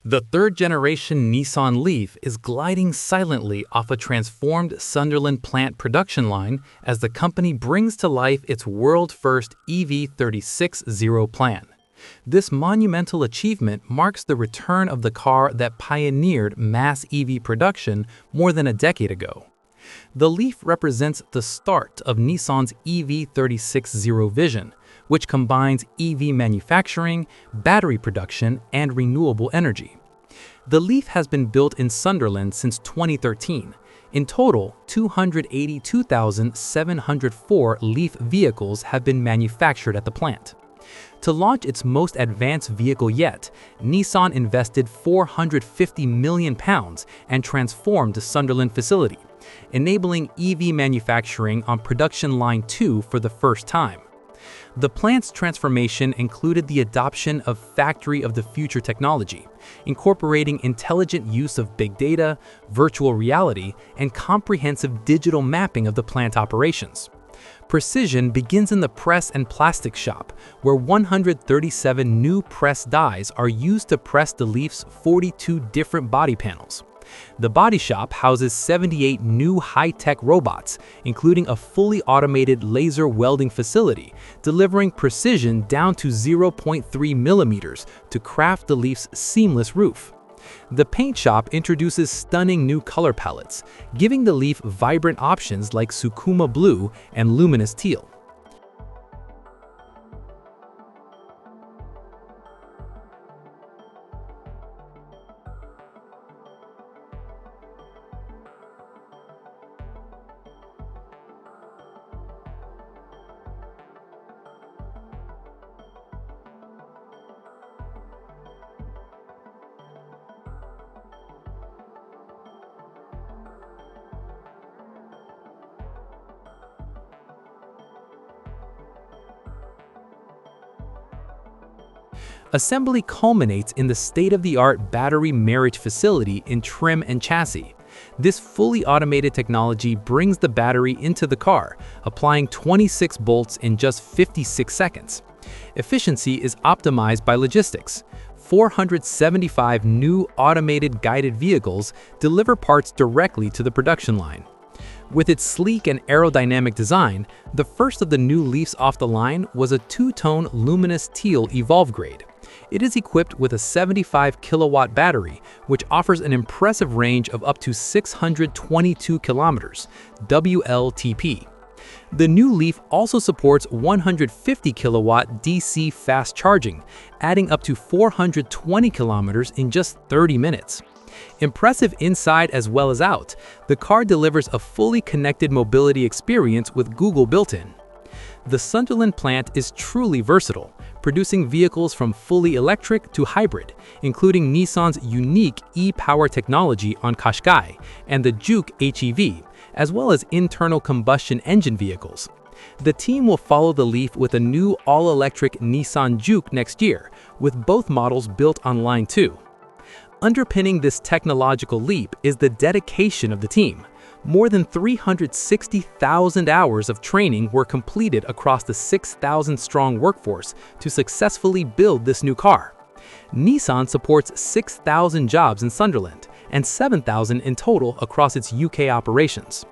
The third-generation Nissan LEAF is gliding silently off a transformed Sunderland Plant production line as the company brings to life its world-first EV36 plan. This monumental achievement marks the return of the car that pioneered mass EV production more than a decade ago. The LEAF represents the start of Nissan's EV36 vision, which combines EV manufacturing, battery production, and renewable energy. The LEAF has been built in Sunderland since 2013. In total, 282,704 LEAF vehicles have been manufactured at the plant. To launch its most advanced vehicle yet, Nissan invested £450 million and transformed the Sunderland facility, enabling EV manufacturing on production line 2 for the first time. The plant's transformation included the adoption of Factory of the Future technology, incorporating intelligent use of big data, virtual reality, and comprehensive digital mapping of the plant operations. Precision begins in the press and plastic shop, where 137 new press dies are used to press the LEAF's 42 different body panels. The body shop houses 78 new high-tech robots, including a fully automated laser welding facility, delivering precision down to 0.3 millimeters to craft the LEAF's seamless roof. The paint shop introduces stunning new color palettes, giving the LEAF vibrant options like Sukuma blue and luminous teal. Assembly culminates in the state-of-the-art battery marriage facility in trim and chassis. This fully automated technology brings the battery into the car, applying 26 bolts in just 56 seconds. Efficiency is optimized by logistics. 475 new automated guided vehicles deliver parts directly to the production line. With its sleek and aerodynamic design, the first of the new LEAFs off the line was a two-tone luminous teal Evolve grade. It is equipped with a 75 kilowatt battery, which offers an impressive range of up to 622 kilometers, WLTP. The new LEAF also supports 150 kilowatt DC fast charging, adding up to 420 kilometers in just 30 minutes. Impressive inside as well as out, the car delivers a fully connected mobility experience with Google built-in. The Sunderland plant is truly versatile, producing vehicles from fully electric to hybrid, including Nissan's unique e-Power technology on Qashqai and the Juke HEV, as well as internal combustion engine vehicles. The team will follow the LEAF with a new all-electric Nissan Juke next year, with both models built on Line 2. Underpinning this technological leap is the dedication of the team. More than 360,000 hours of training were completed across the 6,000-strong workforce to successfully build this new car. Nissan supports 6,000 jobs in Sunderland and 7,000 in total across its UK operations.